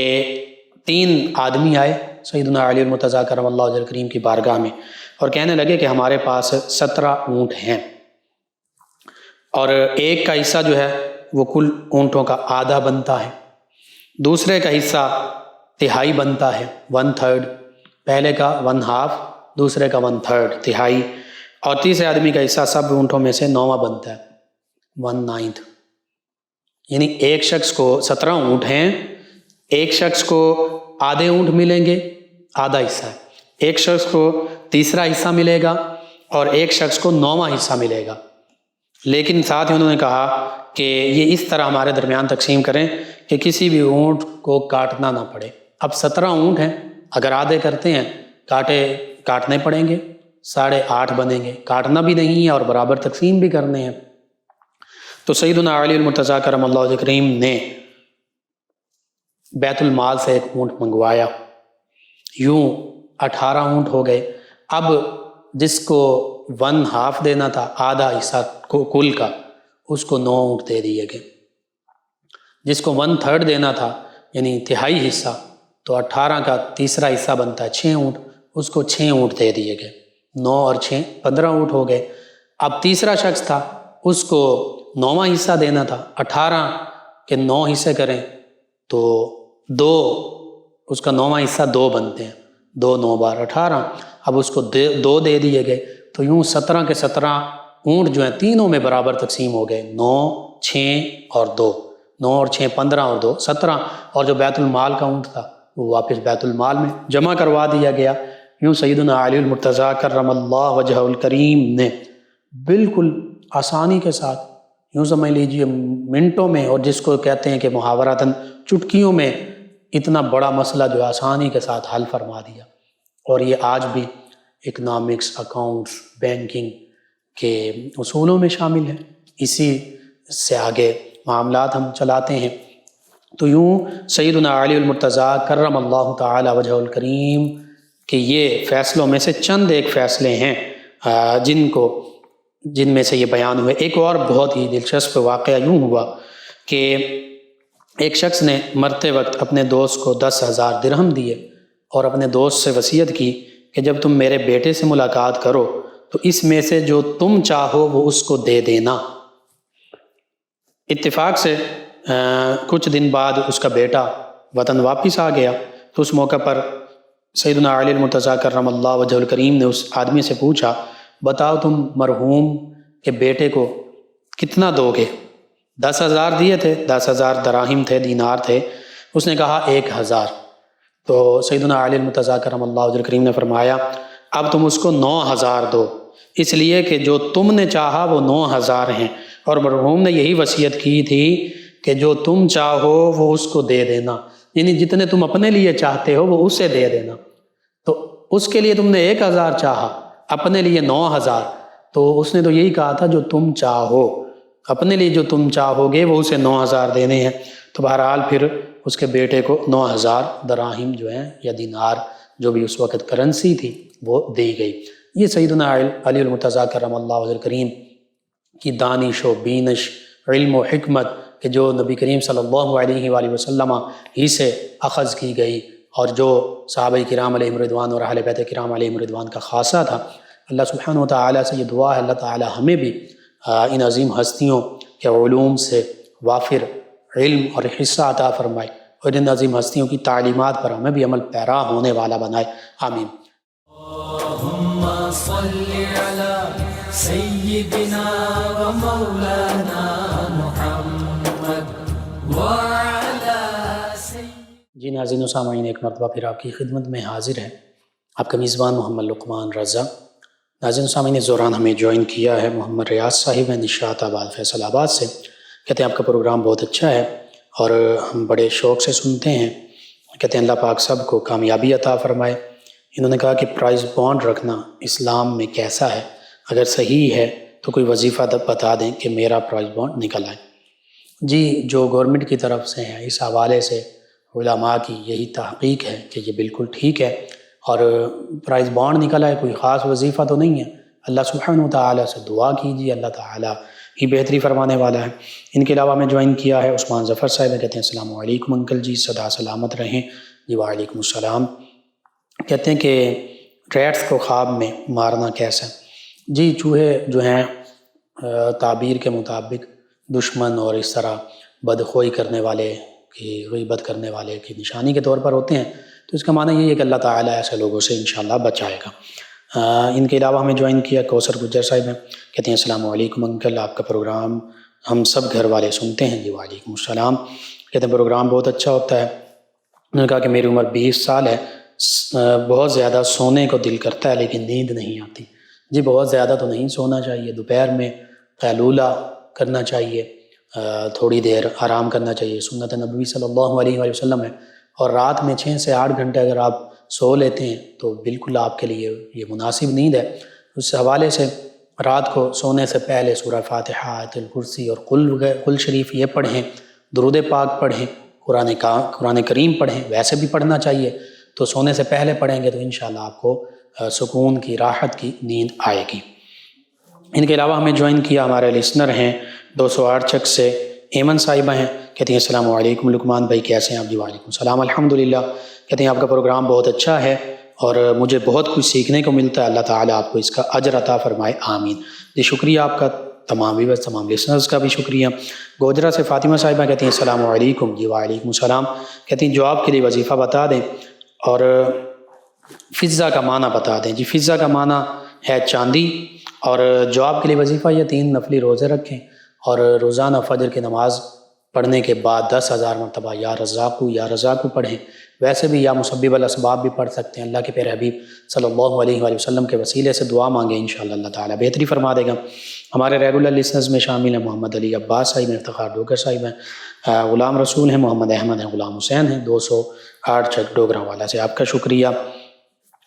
3 آدمی آئے سیدنا علی المرتضیٰ کرم اللہ وجہ الکریم کی بارگاہ میں اور کہنے لگے کہ ہمارے پاس 17 اونٹ ہیں، اور ایک کا حصہ جو ہے وہ کل اونٹوں کا آدھا بنتا ہے، دوسرے کا حصہ تہائی بنتا ہے 1/3، پہلے کا 1/2، دوسرے کا 1/3 تہائی، اور تیسرے آدمی کا حصہ سب اونٹوں میں سے 9واں بنتا ہے 1/9۔ یعنی ایک شخص کو 17 اونٹ ہیں، ایک شخص کو آدھے اونٹ ملیں گے، آدھا حصہ ہے، ایک شخص کو تیسرا حصہ ملے گا اور ایک شخص کو 9واں حصہ ملے گا۔ لیکن ساتھ ہی انہوں نے کہا کہ یہ اس طرح ہمارے درمیان تقسیم کریں کہ کسی بھی اونٹ کو کاٹنا نہ پڑے۔ اب 17 اونٹ ہیں، اگر آدھے کرتے ہیں کاٹنے پڑیں گے، 8.5 بنیں گے، کاٹنا بھی نہیں ہے اور برابر تقسیم بھی کرنے ہیں۔ تو سیدنا علی المرتضیٰ کرم اللہ وجہ کریم نے بیت المال سے ایک اونٹ منگوایا، یوں 18 اونٹ ہو گئے۔ اب جس کو 1/2 دینا تھا، آدھا حصہ کل کا، اس کو 9 اونٹ دے دیے گئے۔ جس کو 1/3 دینا تھا یعنی تہائی حصہ، تو 18 کا تیسرا حصہ بنتا ہے 6 اونٹ، اس کو 6 اونٹ دے دیے گئے، 9 اور 6 15 اونٹ ہو گئے۔ اب تیسرا شخص تھا، اس کو 9واں حصہ دینا تھا، 18 کے 9 حصے کریں تو 2، اس کا 9واں حصہ 2 بنتے ہیں، 2 9 بار 18، اب اس کو 2 دے دیے گئے۔ تو یوں 17 کے 17 اونٹ جو ہیں تینوں میں برابر تقسیم ہو گئے، 9 6 اور 2، 9 اور 6 15 اور 2 17، اور جو بیت المال کا اونٹ تھا وہ واپس بیت المال میں جمع کروا دیا گیا۔ یوں سیدنا علی المرتضیٰ کرم اللہ وجہ الکریم نے بالکل آسانی کے ساتھ، یوں سمجھ لیجیے منٹوں میں، اور جس کو کہتے ہیں کہ محاورتاً چٹکیوں میں، اتنا بڑا مسئلہ جو آسانی کے ساتھ حل فرما دیا۔ اور یہ آج بھی اکنامکس، اکاؤنٹس، بینکنگ کے اصولوں میں شامل ہے، اسی سے آگے معاملات ہم چلاتے ہیں۔ تو یوں سیدنا علی المرتضیٰ کرم اللہ تعالی وجہ الکریم کہ یہ فیصلوں میں سے چند ایک فیصلے ہیں جن میں سے یہ بیان ہوئے۔ ایک اور بہت ہی دلچسپ واقعہ یوں ہوا کہ ایک شخص نے مرتے وقت اپنے دوست کو 10,000 درہم دیے اور اپنے دوست سے وصیت کی کہ جب تم میرے بیٹے سے ملاقات کرو تو اس میں سے جو تم چاہو وہ اس کو دے دینا۔ اتفاق سے کچھ دن بعد اس کا بیٹا وطن واپس آ گیا، تو اس موقع پر سیدنا علی المرتضیٰ کرم اللہ وجہ الکریم نے اس آدمی سے پوچھا، بتاؤ تم مرحوم کے بیٹے کو کتنا دو گے؟ 10,000 دیے تھے، 10,000 دراہم تھے، دینار تھے۔ اس نے کہا 1,000۔ تو سیدنا علی المرتضیٰ کرم اللہ وجہ الکریم نے فرمایا اب تم اس کو 9,000 دو، اس لیے کہ جو تم نے چاہا وہ 9,000 ہیں، اور مرحوم نے یہی وصیت کی تھی کہ جو تم چاہو وہ اس کو دے دینا، یعنی جتنے تم اپنے لیے چاہتے ہو وہ اسے دے دینا۔ تو اس کے لیے تم نے 1,000 چاہا، اپنے لیے 9,000، تو اس نے تو یہی کہا تھا جو تم چاہو، اپنے لیے جو تم چاہو گے وہ اسے 9,000 دینے ہیں۔ تو بہرحال پھر اس کے بیٹے کو 9,000 دراہم جو ہیں یا دینار جو بھی اس وقت کرنسی تھی وہ دی گئی۔ یہ سیدنا علی المرتضیٰ کرم اللہ وجہ الکریم کی دانش و بینش، علم و حکمت کہ جو نبی کریم صلی اللہ علیہ وآلہ وسلم ہی سے اخذ کی گئی، اور جو صحابہ کرام علیہم رضوان اور اہل بیت کرام علیہم رضوان کا خاصہ تھا۔ اللہ سبحانہ و تعالیٰ سے یہ دعا ہے اللہ تعالیٰ ہمیں بھی ان عظیم ہستیوں کے علوم سے وافر علم اور حصہ عطا فرمائے، اور ان عظیم ہستیوں کی تعلیمات پر ہمیں بھی عمل پیرا ہونے والا بنائے، آمین۔ اللہم صلی علی سیدنا و مولانا محمد وعلی جی ناظرین و سامعین، ایک مرتبہ پھر آپ کی خدمت میں حاضر ہے آپ کا میزبان محمد لقمان رضا۔ ناظرین و سامعین، اس دوران ہمیں جوائن کیا ہے محمد ریاض صاحب ہیں نشاط آباد فیصل آباد سے۔ کہتے ہیں آپ کا پروگرام بہت اچھا ہے اور ہم بڑے شوق سے سنتے ہیں۔ کہتے ہیں اللہ پاک سب کو کامیابی عطا فرمائے۔ انہوں نے کہا کہ پرائز بانڈ رکھنا اسلام میں کیسا ہے؟ اگر صحیح ہے تو کوئی وظیفہ بتا دیں کہ میرا پرائز بانڈ نکل آئے۔ جی جو گورنمنٹ کی طرف سے ہیں اس حوالے سے علماء کی یہی تحقیق ہے کہ یہ بالکل ٹھیک ہے، اور پرائز بانڈ نکلا ہے، کوئی خاص وظیفہ تو نہیں ہے۔ اللہ سبحانہ و تعالیٰ سے دعا کیجیے، اللہ تعالیٰ ہی بہتری فرمانے والا ہے۔ ان کے علاوہ میں جوائن کیا ہے عثمان ظفر صاحب، کہتے ہیں السلام علیکم انکل جی، صدا سلامت رہیں۔ جی وعلیکم السلام۔ کہتے ہیں کہ ریٹس کو خواب میں مارنا کیسا؟ جی چوہے جو ہیں تعبیر کے مطابق دشمن اور اس طرح بدخوئی کرنے والے کی غیبت کرنے والے کی نشانی کے طور پر ہوتے ہیں، تو اس کا معنی یہ ہے کہ اللہ تعالیٰ ایسے لوگوں سے انشاءاللہ بچائے گا۔ ان کے علاوہ ہمیں جوائن کیا کوثر گجر صاحب ہیں، کہتے ہیں السلام علیکم انکل، آپ کا پروگرام ہم سب گھر والے سنتے ہیں۔ جی وعلیکم السلام۔ کہتے ہیں پروگرام بہت اچھا ہوتا ہے۔ انہوں نے کہا کہ میری عمر 20 سال ہے، بہت زیادہ سونے کو دل کرتا ہے لیکن نیند نہیں آتی۔ جی بہت زیادہ تو نہیں سونا چاہیے، دوپہر میں قیلولہ کرنا چاہیے، تھوڑی دیر آرام کرنا چاہیے، سنت نبوی صلی اللہ علیہ وآلہ وسلم ہے، اور رات میں 6 سے 8 گھنٹے اگر آپ سو لیتے ہیں تو بالکل آپ کے لیے یہ مناسب نیند ہے۔ اس حوالے سے رات کو سونے سے پہلے سورہ فاتحہ، آیت الکرسی اور قل شریف یہ پڑھیں، درود پاک پڑھیں، قرآن کریم پڑھیں، ویسے بھی پڑھنا چاہیے، تو سونے سے پہلے پڑھیں گے تو انشاءاللہ آپ کو سکون کی، راحت کی نیند آئے گی۔ ان کے علاوہ ہمیں جوائن کیا ہمارے لسنر ہیں 208 چک سے ایمن صاحبہ ہیں، کہتے ہیں السلام علیکم لقمان بھائی، کیسے ہیں آپ؟ جی وعلیکم السلام، الحمدللہ۔ کہتے ہیں آپ کا پروگرام بہت اچھا ہے اور مجھے بہت کچھ سیکھنے کو ملتا ہے، اللہ تعالیٰ آپ کو اس کا اجر عطا فرمائے، آمین۔ جی شکریہ آپ کا، تمام لسنرز کا بھی شکریہ۔ گوجرا سے فاطمہ صاحبہ کہتی ہیں السلام علیکم۔ جی وعلیکم السلام۔ کہتی ہیں جو آپ کے لیے وظیفہ بتا دیں اور فضہ کا معنی بتا دیں۔ جی فضہ کا معنی ہے چاندی، اور جو آپ کے لیے وظیفہ یہ 3 نفلی روزے رکھیں اور روزانہ فجر کی نماز پڑھنے کے بعد 10,000 مرتبہ یا رزاقو پڑھیں، ویسے بھی یا مسبب الاسباب بھی پڑھ سکتے ہیں۔ اللہ کے پیارے حبیب صلی اللہ علیہ وآلہ وسلم کے وسیلے سے دعا مانگیں، انشاءاللہ اللہ تعالیٰ بہتری فرما دے گا۔ ہمارے ریگولر لسنرز میں شامل ہیں محمد علی عباس صاحب ہیں، افتخار ڈوگر صاحب ہیں، غلام رسول ہیں، محمد احمد ہیں، غلام حسین ہیں، 208 چک ڈوگرا والا سے آپ کا شکریہ۔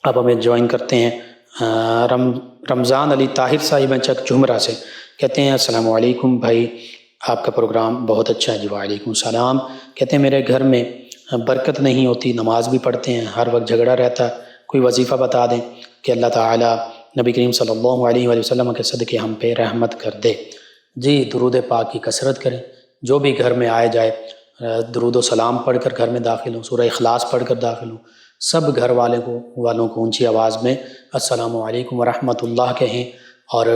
اب ہمیں جوائن کرتے ہیں رمضان علی طاہر صاحب ہیں چک جمرہ سے، کہتے ہیں السلام علیکم بھائی، آپ کا پروگرام بہت اچھا ہے۔ جی وعلیکم السلام۔ کہتے ہیں میرے گھر میں برکت نہیں ہوتی، نماز بھی پڑھتے ہیں، ہر وقت جھگڑا رہتا ہے، کوئی وظیفہ بتا دیں کہ اللہ تعالیٰ نبی کریم صلی اللہ علیہ وآلہ وسلم کے صدقے ہم پہ رحمت کر دے۔ جی درود پاک کی کثرت کریں، جو بھی گھر میں آئے جائے درود و سلام پڑھ کر گھر میں داخل ہوں، سورہ اخلاص پڑھ کر داخل ہوں، سب گھر والوں کو اونچی آواز میں السلام علیکم ورحمۃ اللہ کہیں، اور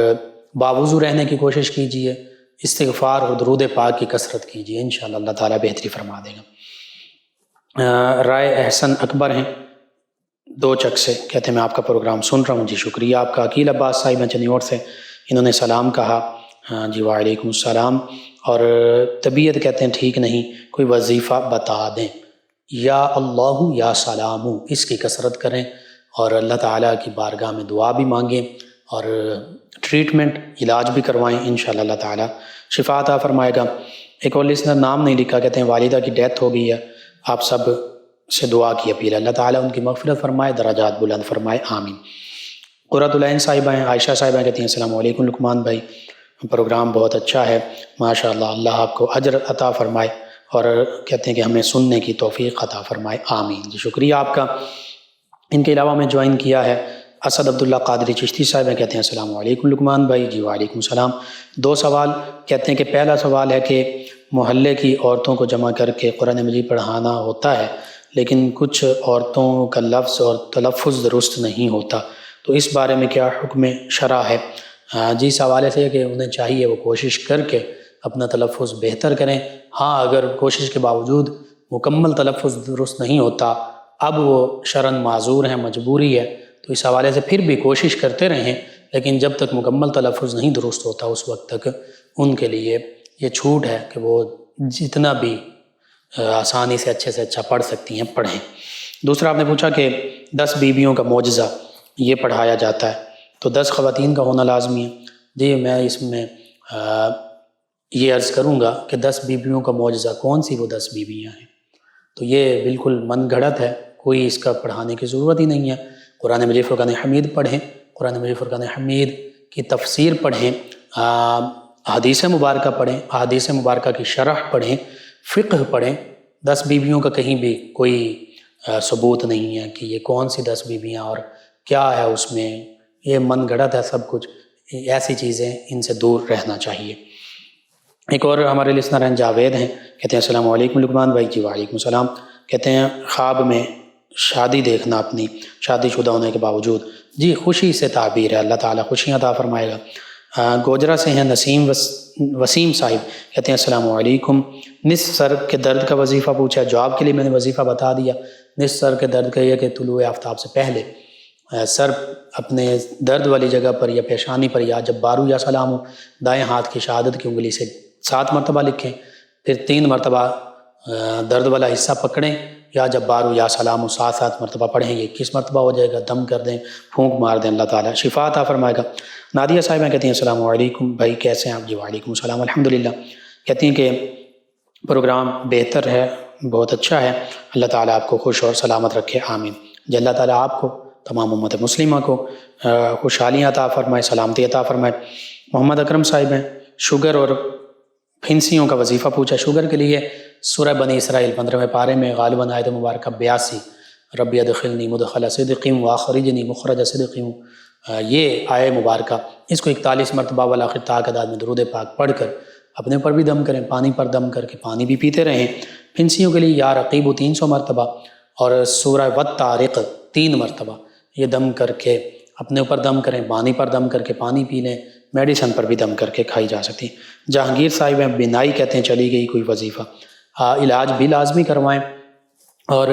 باوضو رہنے کی کوشش کیجیے، استغفار اور درود پاک کی کثرت کیجیے، انشاءاللہ اللہ تعالیٰ بہتری فرما دے گا۔ رائے احسن اکبر ہیں 2 چک سے، کہتے ہیں میں آپ کا پروگرام سن رہا ہوں۔ جی شکریہ آپ کا۔ عقیل عباس صاحب ہیں چنیوٹ سے، انہوں نے سلام کہا۔ جی وعلیکم السلام۔ اور طبیعت کہتے ہیں ٹھیک نہیں، کوئی وظیفہ بتا دیں، یا اللہ یا سلام، اس کی کثرت کریں اور اللہ تعالیٰ کی بارگاہ میں دعا بھی مانگیں اور ٹریٹمنٹ علاج بھی کروائیں، انشاءاللہ اللہ تعالیٰ شفا عطا فرمائے گا۔ ایک اور لسنر نام نہیں لکھا، کہتے ہیں والدہ کی ڈیتھ ہو گئی ہے، آپ سب سے دعا کی اپیل، اللہ تعالیٰ ان کی مغفرت فرمائے، درجات بلند فرمائے، آمین۔ قرۃ العین صاحبہ ہیں، عائشہ صاحبہ کہتی ہیں السلام علیکم لقمان بھائی، پروگرام بہت اچھا ہے، ماشاءاللہ، اللہ آپ کو اجر عطا فرمائے، اور کہتے ہیں کہ ہمیں سننے کی توفیق عطا فرمائے، آمین۔ جی شکریہ آپ کا۔ ان کے علاوہ میں جوائن کیا ہے اسد عبداللہ قادری چشتی صاحب ہیں، کہتے ہیں السلام علیکم لقمان بھائی۔ جی وعلیکم السلام۔ 2 سوال، کہتے ہیں کہ پہلا سوال ہے کہ محلے کی عورتوں کو جمع کر کے قرآن مجید پڑھانا ہوتا ہے، لیکن کچھ عورتوں کا لفظ اور تلفظ درست نہیں ہوتا، تو اس بارے میں کیا حکم شرع ہے؟ جی اس حوالے سے کہ انہیں چاہیے وہ کوشش کر کے اپنا تلفظ بہتر کریں۔ ہاں اگر کوشش کے باوجود مکمل تلفظ درست نہیں ہوتا، اب وہ شرعاً معذور ہیں، مجبوری ہے، تو اس حوالے سے پھر بھی کوشش کرتے رہیں، لیکن جب تک مکمل تلفظ نہیں درست ہوتا اس وقت تک ان کے لیے یہ چھوٹ ہے کہ وہ جتنا بھی آسانی سے اچھا پڑھ سکتی ہیں پڑھیں۔ دوسرا آپ نے پوچھا کہ 10 بیویوں کا معجزہ یہ پڑھایا جاتا ہے تو 10 خواتین کا ہونا لازمی ہے۔ جی میں اس میں یہ عرض کروں گا کہ 10 بیویوں کا معجزہ کون سی وہ 10 بیویاں ہیں، تو یہ بالکل من گھڑت ہے، کوئی اس کا پڑھانے کی ضرورت ہی نہیں ہے۔ قرآن مجید فرقان حمید پڑھیں، قرآن مجید فرقان حمید کی تفسیر پڑھیں، احادیث مبارکہ پڑھیں، احادیث مبارکہ کی شرح پڑھیں، فقہ پڑھیں۔ 10 بیویوں کا کہیں بھی کوئی ثبوت نہیں ہے کہ یہ کون سی 10 بیویاں اور کیا ہے اس میں، یہ من گھڑت ہے سب کچھ، ایسی چیزیں ان سے دور رہنا چاہیے۔ ایک اور ہمارے لسنر ہیں جاوید ہیں، کہتے ہیں السلام علیکم لقمان بھائی۔ جی وعلیکم السلام۔ کہتے ہیں خواب میں شادی دیکھنا اپنی شادی شدہ ہونے کے باوجود، جی خوشی سے تعبیر ہے، اللہ تعالیٰ خوشیاں عطا فرمائے گا۔ گوجرا سے ہیں نسیم وسیم صاحب، کہتے ہیں السلام علیکم، نصف سر کے درد کا وظیفہ پوچھا ہے، جواب کے لیے میں نے وظیفہ بتا دیا۔ نصف سر کے درد کا یہ کہ طلوع آفتاب سے پہلے سر اپنے درد والی جگہ پر یا پیشانی پر یا جبارو یا سلام ہو، دائیں ہاتھ کی شہادت کی انگلی سے 7 مرتبہ لکھیں، پھر 3 مرتبہ درد والا حصہ پکڑیں، یا جبارو یا سلام ہو 7 مرتبہ پڑھیں، یہ 21 مرتبہ ہو جائے گا، دم کر دیں، پھونک مار دیں، اللہ تعالیٰ شفا عطا فرمائے گا۔ نادیہ صاحبہ کہتی ہیں السلام علیکم بھائی، کیسے ہیں آپ؟ جی وعلیکم السلام الحمدللہ۔ کہتی ہیں کہ پروگرام بہتر ہے، بہت اچھا ہے، اللہ تعالیٰ آپ کو خوش اور سلامت رکھے، آمین۔ جی اللہ تعالیٰ آپ کو، تمام امت مسلمہ کو خوشحالیاں عطا فرمائے، سلامتی عطا فرمائے۔ محمد اکرم صاحب ہیں، شوگر اور پھنسیوں کا وظیفہ پوچھا۔ شوگر کے لیے سورہ بنی اسرائیل 15ویں پارے میں غالباً آیت مبارکہ 82 ربی ادخلنی مدخل صدق واخرجنی مخرج صدق، یہ آیہ مبارکہ، اس کو 41 مرتبہ والا خطاء تعداد میں درود پاک پڑھ کر اپنے پر بھی دم کریں، پانی پر دم کر کے پانی بھی پیتے رہیں۔ پھنسیوں کے لیے یا رقیب 300 مرتبہ اور سورہ والطارق 3 مرتبہ یہ دم کر کے اپنے اوپر دم کریں، پانی پر دم کر کے پانی پی لیں، میڈیسن پر بھی دم کر کے کھائی جا سکتی۔ جہانگیر صاحب ہیں، بینائی کہتے ہیں چلی گئی کوئی وظیفہ، علاج بھی لازمی کروائیں، اور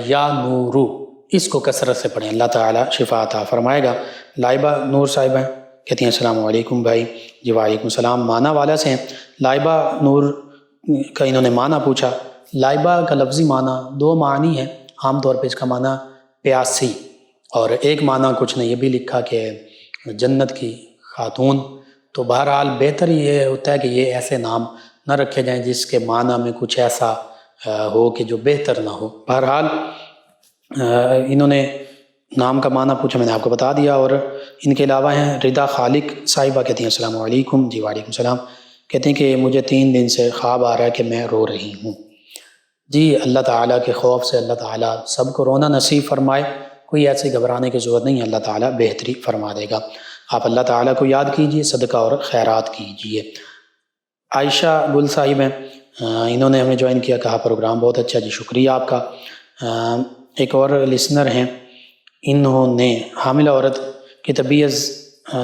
یا نورو اس کو کثرت سے پڑھیں، اللہ تعالیٰ شفا عطا فرمائے گا۔ لائبہ نور صاحب ہیں، کہتی ہیں السلام علیکم بھائی۔ جی وعلیکم السلام۔ مانا والا سے ہیں، لائبہ نور کا انہوں نے معنی پوچھا۔ لائبہ کا لفظی معنی 2 معنی ہیں، عام طور پہ اس کا معنی پیاسی، اور ایک معنی کچھ نے یہ بھی لکھا کہ جنت کی خاتون۔ تو بہرحال بہتر یہ ہوتا ہے کہ یہ ایسے نام نہ رکھے جائیں جس کے معنی میں کچھ ایسا ہو کہ جو بہتر نہ ہو۔ بہرحال انہوں نے نام کا معنی پوچھا، میں نے آپ کو بتا دیا۔ اور ان کے علاوہ ہیں رضا خالق صاحبہ، کہتی ہیں السلام علیکم۔ جی وعلیکم السلام۔ کہتے ہیں کہ مجھے 3 دن سے خواب آ رہا ہے کہ میں رو رہی ہوں۔ جی اللہ تعالیٰ کے خوف سے اللہ تعالیٰ سب کو رونا نصیب فرمائے، کوئی ایسے گھبرانے کی ضرورت نہیں، اللہ تعالیٰ بہتری فرما دے گا۔ آپ اللہ تعالیٰ کو یاد کیجئے، صدقہ اور خیرات کیجئے۔ عائشہ گل صاحب ہیں، انہوں نے ہمیں جوائن کیا، کہا پروگرام بہت اچھا، جی شکریہ آپ کا۔ ایک اور لسنر ہیں، انہوں نے حاملہ عورت کی طبیعت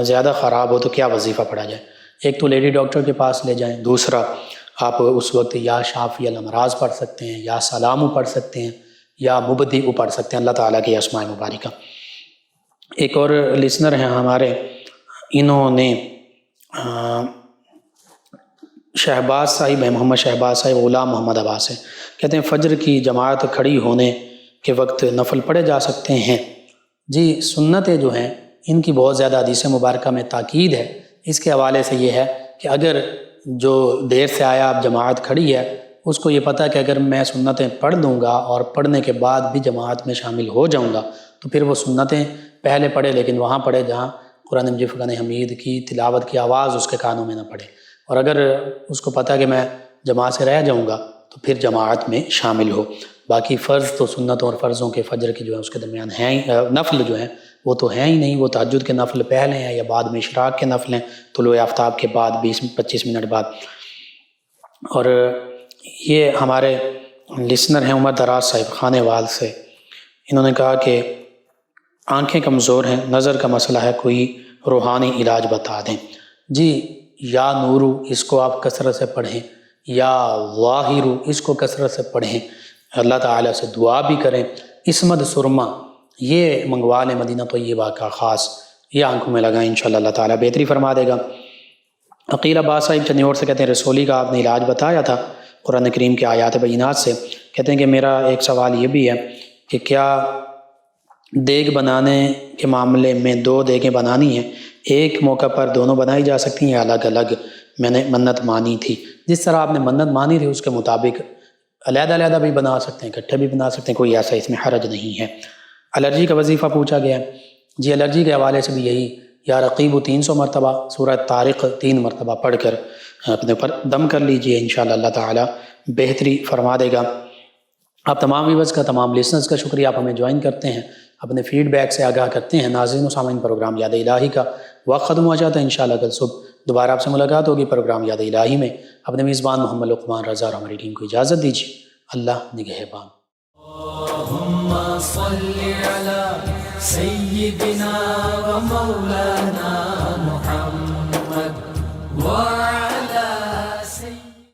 زیادہ خراب ہو تو کیا وظیفہ پڑھا جائے؟ ایک تو لیڈی ڈاکٹر کے پاس لے جائیں، دوسرا آپ اس وقت یا شافی الامراض پڑھ سکتے ہیں، یا سلام پڑھ سکتے ہیں، یا مبدی پڑھ سکتے ہیں، اللہ تعالیٰ کی اسماء مبارکہ۔ ایک اور لسنر ہیں ہمارے، انہوں نے شہباز صاحب ہیں، محمد شہباز صاحب، غلام محمد عباس ہیں، کہتے ہیں فجر کی جماعت کھڑی ہونے کے وقت نفل پڑھے جا سکتے ہیں؟ جی سنتیں جو ہیں ان کی بہت زیادہ حدیث مبارکہ میں تاکید ہے۔ اس کے حوالے سے یہ ہے کہ اگر جو دیر سے آیا اب جماعت کھڑی ہے، اس کو یہ پتہ کہ اگر میں سنتیں پڑھ لوں گا اور پڑھنے کے بعد بھی جماعت میں شامل ہو جاؤں گا تو پھر وہ سنتیں پہلے پڑھے، لیکن وہاں پڑھے جہاں قرآن مجید فرقان حمید کی تلاوت کی آواز اس کے کانوں میں نہ پڑے، اور اگر اس کو پتہ کہ میں جماعت سے رہ جاؤں گا تو پھر جماعت میں شامل ہو۔ باقی فرض تو سنتوں اور فرضوں کے فجر کے جو ہے اس کے درمیان ہیں ہی، نفل جو ہیں وہ تو ہیں ہی نہیں، وہ تہجد کے نفل پہلے ہیں یا بعد میں اشراق کے نفل ہیں، طلوع آفتاب کے بعد 20-25 منٹ بعد۔ اور یہ ہمارے لسنر ہیں عمر دراز صاحب خانے وال سے، انہوں نے کہا کہ آنکھیں کمزور ہیں، نظر کا مسئلہ ہے، کوئی روحانی علاج بتا دیں۔ جی یا نورو اس کو آپ کثرت سے پڑھیں، یا ظاہرو اس کو کثرت سے پڑھیں، اللہ تعالیٰ سے دعا بھی کریں۔ اسمد سرما یہ منگوا لیں مدینہ طیبہ کا خاص، یہ آنکھوں میں لگائیں، انشاءاللہ اللہ تعالیٰ بہتری فرما دے گا۔ عقیل عباس صاحب چنیور سے کہتے ہیں رسولی کا آپ نے علاج بتایا تھا قرآن کریم کے آیات بینات سے، کہتے ہیں کہ میرا ایک سوال یہ بھی ہے کہ کیا دیگ بنانے کے معاملے میں 2 دیگیں بنانی ہیں، ایک موقع پر دونوں بنائی جا سکتی ہیں یا الگ الگ؟ میں نے منت مانی تھی، جس طرح آپ نے منت مانی تھی اس کے مطابق علیحدہ علیحدہ بھی بنا سکتے ہیں، اکٹھے بھی بنا سکتے ہیں، کوئی ایسا اس میں حرج نہیں ہے۔ الرجی کا وظیفہ پوچھا گیا ہے، جی الرجی کے حوالے سے بھی یہی یا رقیب 300 مرتبہ، سورہ طارق 3 مرتبہ پڑھ کر اپنے پر دم کر لیجئے، انشاءاللہ اللہ تعالی بہتری فرما دے گا۔ آپ تمام ویورز کا، تمام لسنرز کا شکریہ، آپ ہمیں جوائن کرتے ہیں، اپنے فیڈ بیک سے آگاہ کرتے ہیں۔ ناظرین و سامعین، پروگرام یاد الہی کا وقت ختم ہو جاتا ہے، انشاءاللہ کل صبح دوبارہ آپ سے ملاقات ہوگی پروگرام یاد الہی میں۔ اپنے میزبان محمد لقمان رضا اور ہماری ٹیم کو اجازت دیجیے، اللہ نگہبان۔ اللهم صل على سيدنا ومولانا